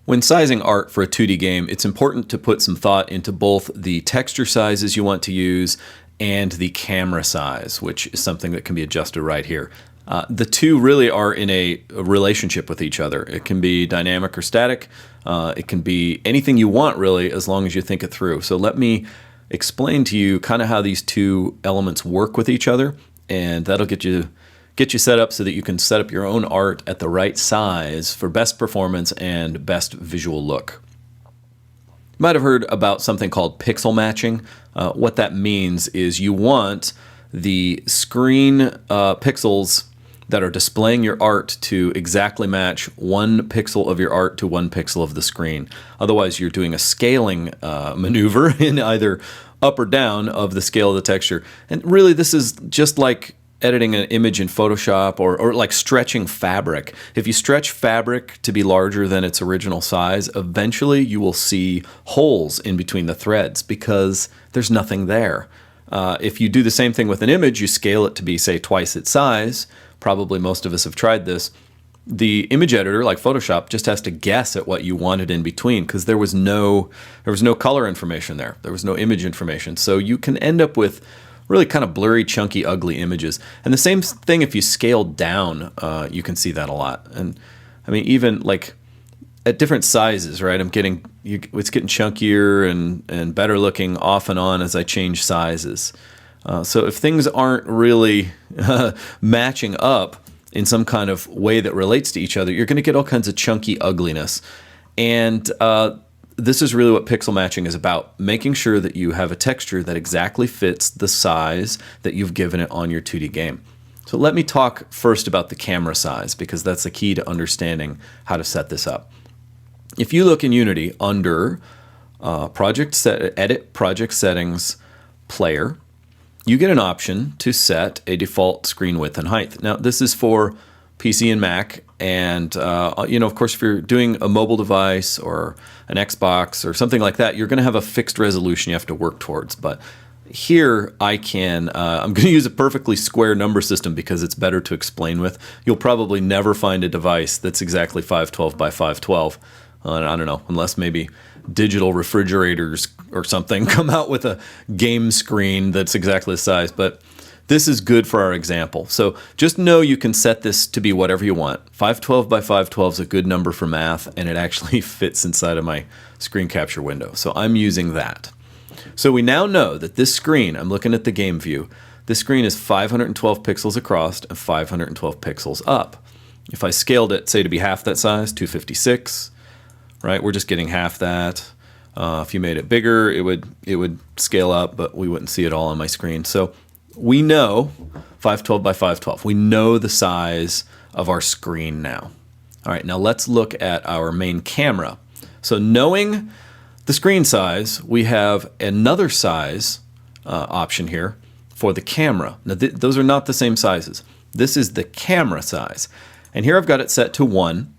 When sizing art for a 2D game, it's important to put some thought into both the texture sizes you want to use and the camera size, which is something that can be adjusted right here. The two really are in a relationship with each other. It can be dynamic or static. It can be anything you want, really, as long as you think it through. So let me explain to you kind of how these two elements work with each other, and that'll get you set up so that you can set up your own art at the right size for best performance and best visual look. You might have heard about something called pixel matching. What that means is you want the screen pixels that are displaying your art to exactly match one pixel of your art to one pixel of the screen. Otherwise, you're doing a scaling maneuver in either up or down of the scale of the texture. And really, this is just like editing an image in Photoshop or like stretching fabric. If you stretch fabric to be larger than its original size, eventually you will see holes in between the threads because there's nothing there. If you do the same thing with an image, you scale it to be, say, twice its size. Probably most of us have tried this. The image editor, like Photoshop, just has to guess at what you wanted in between because there was no color information there. There was no image information. So you can end up with really kind of blurry, chunky, ugly images. And the same thing if you scale down, you can see that a lot. And I mean, even like at different sizes, right? It's getting chunkier and better looking off and on as I change sizes. So if things aren't really matching up in some kind of way that relates to each other, you're going to get all kinds of chunky ugliness. And this is really what pixel matching is about, making sure that you have a texture that exactly fits the size that you've given it on your 2D game. So let me talk first about the camera size because that's the key to understanding how to set this up. If you look in Unity under Edit Project Settings Player, you get an option to set a default screen width and height. Now, this is for PC and Mac, and of course, if you're doing a mobile device or an Xbox or something like that, you're going to have a fixed resolution you have to work towards. But here, I'm going to use a perfectly square number system because it's better to explain with. You'll probably never find a device that's exactly 512 by 512. I don't know, unless maybe digital refrigerators or something come out with a game screen that's exactly the size, but this is good for our example. So just know you can set this to be whatever you want. 512 by 512 is a good number for math, and it actually fits inside of my screen capture window. So I'm using that. So we now know that this screen, I'm looking at the game view, this screen is 512 pixels across and 512 pixels up. If I scaled it, say to be half that size, 256, right? We're just getting half that. If you made it bigger, it would scale up, but we wouldn't see it all on my screen. So we know 512 by 512. We know the size of our screen now. All right, now let's look at our main camera. So knowing the screen size, we have another size option here for the camera. Now those are not the same sizes. This is the camera size. And here I've got it set to 1.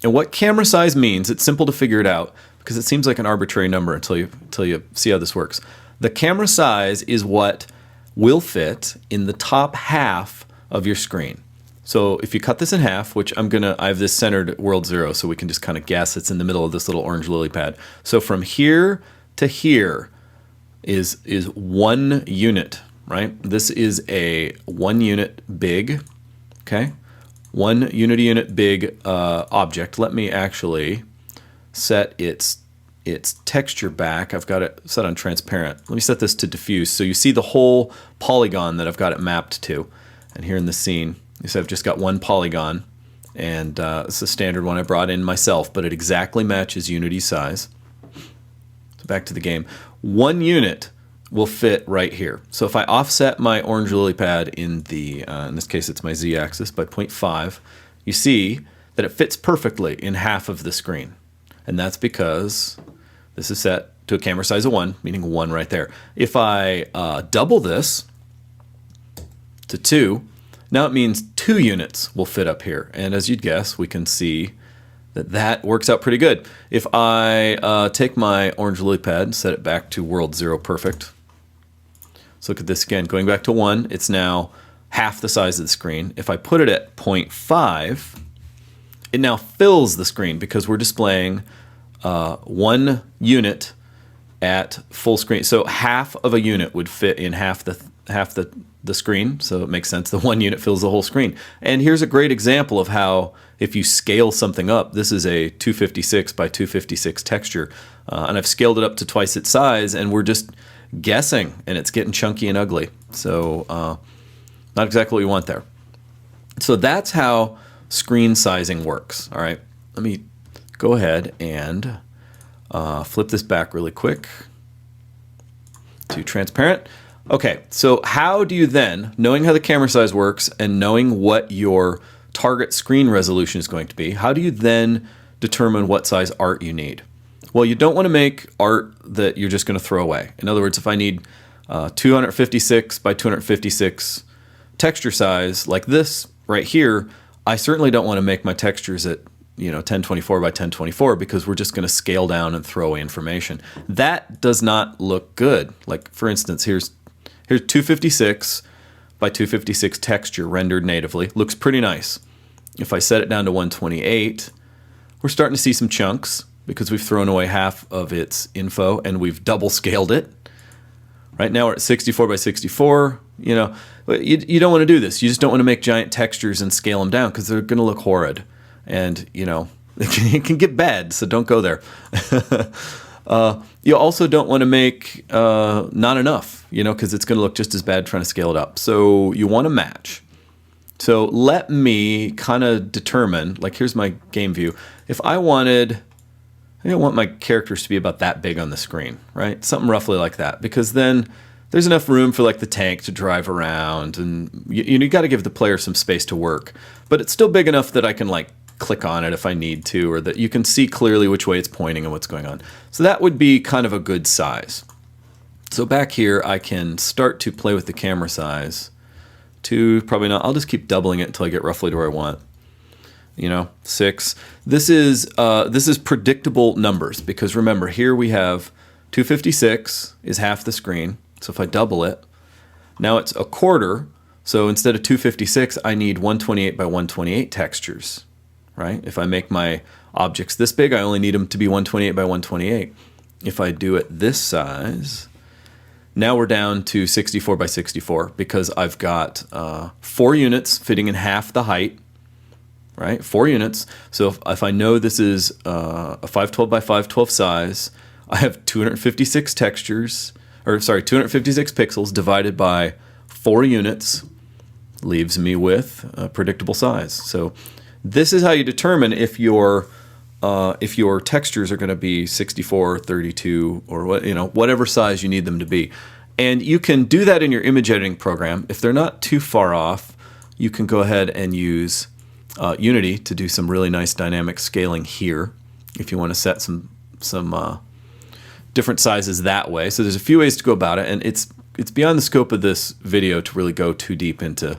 And what camera size means, it's simple to figure it out because it seems like an arbitrary number until you see how this works. The camera size is what will fit in the top half of your screen. So if you cut this in half, which I have this centered at world 0, so we can just kind of guess it's in the middle of this little orange lily pad. So from here to here is 1 unit, right? This is a 1 unit big, okay? 1 unit big object. Let me actually set its texture back. I've got it set on transparent. Let me set this to diffuse so you see the whole polygon that I've got it mapped to. And here in the scene, you see I've just got 1 polygon, and it's a standard one I brought in myself, but it exactly matches Unity's size. So back to the game. 1 unit will fit right here. So if I offset my orange lily pad in this case it's my z-axis by 0.5, you see that it fits perfectly in half of the screen. And that's because this is set to a camera size of 1, meaning 1 right there. If I double this to 2, now it means 2 units will fit up here. And as you'd guess, we can see that works out pretty good. If I take my orange lily pad and set it back to world 0 perfect, so look at this again, going back to 1, it's now half the size of the screen. If I put it at 0.5, it now fills the screen because we're displaying 1 unit at full screen. So half of a unit would fit in half the screen. So it makes sense. The 1 unit fills the whole screen. And here's a great example of how if you scale something up, this is a 256 by 256 texture. And I've scaled it up to twice its size, and we're just guessing, and it's getting chunky and ugly. So not exactly what we want there. So that's how screen sizing works. All right, let me go ahead and flip this back really quick to transparent. Okay, so how do you then, knowing how the camera size works and knowing what your target screen resolution is going to be, how do you then determine what size art you need? Well, you don't want to make art that you're just going to throw away. In other words, if I need 256 by 256 texture size like this right here, I certainly don't want to make my textures at 1024 by 1024 because we're just going to scale down and throw away information. That does not look good. Like for instance, here's 256 by 256 texture rendered natively. Looks pretty nice. If I set it down to 128, we're starting to see some chunks because we've thrown away half of its info and we've double scaled it. Right now we're at 64 by 64. You don't want to do this. You just don't want to make giant textures and scale them down because they're going to look horrid. And, it can get bad, so don't go there. You also don't want to make not enough, because it's going to look just as bad trying to scale it up. So you want to match. So let me kind of determine, like here's my game view. If I don't want my characters to be about that big on the screen, right? Something roughly like that, because then there's enough room for like the tank to drive around, and you got to give the player some space to work. But it's still big enough that I can like click on it if I need to, or that you can see clearly which way it's pointing and what's going on. So that would be kind of a good size. So back here, I can start to play with the camera size to probably not, I'll just keep doubling it until I get roughly to where I want. 6. This is predictable numbers because remember here we have 256 is half the screen. So if I double it, now it's a quarter. So instead of 256, I need 128 by 128 textures, right? If I make my objects this big, I only need them to be 128 by 128. If I do it this size, now we're down to 64 by 64 because I've got 4 units fitting in half the height, right? 4 units. So if I know this is a 512 by 512 size, I have 256 textures, 256 pixels divided by 4 units leaves me with a predictable size. So this is how you determine if your textures are going to be 64, 32, or whatever size you need them to be. And you can do that in your image editing program. If they're not too far off, you can go ahead and use Unity to do some really nice dynamic scaling here if you want to set some different sizes that way. So there's a few ways to go about it, and it's beyond the scope of this video to really go too deep into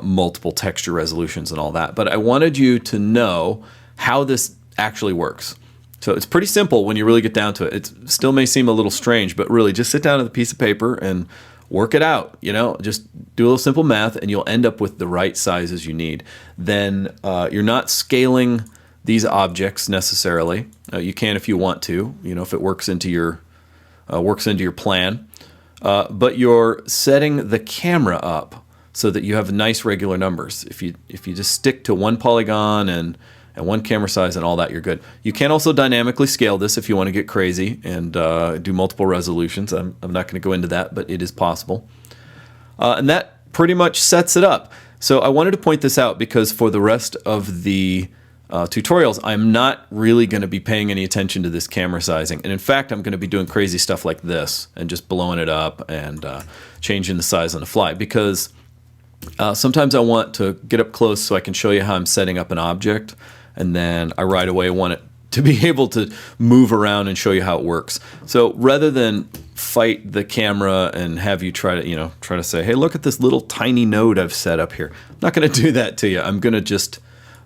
multiple texture resolutions and all that. But I wanted you to know how this actually works. So it's pretty simple when you really get down to it. It still may seem a little strange, but really just sit down with a piece of paper and work it out. Just do a little simple math and you'll end up with the right sizes you need. Then you're not scaling these objects necessarily. You can if you want to, if it works into your plan. But you're setting the camera up so that you have nice regular numbers. If you just stick to one polygon and one camera size and all that, you're good. You can also dynamically scale this if you want to get crazy and do multiple resolutions. I'm not going to go into that, but it is possible. And that pretty much sets it up. So I wanted to point this out because for the rest of the tutorials, I'm not really going to be paying any attention to this camera sizing. And in fact, I'm going to be doing crazy stuff like this and just blowing it up and changing the size on the fly because sometimes I want to get up close so I can show you how I'm setting up an object. And then I right away want it to be able to move around and show you how it works. So rather than fight the camera and have you try to say, hey, look at this little tiny node I've set up here. I'm not going to do that to you. I'm going to just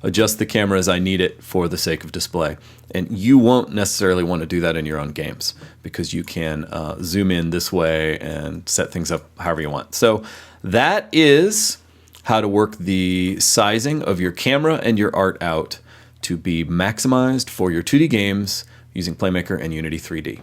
adjust the camera as I need it for the sake of display. And you won't necessarily want to do that in your own games because you can zoom in this way and set things up however you want. So that is how to work the sizing of your camera and your art out to be maximized for your 2D games using Playmaker and Unity 3D.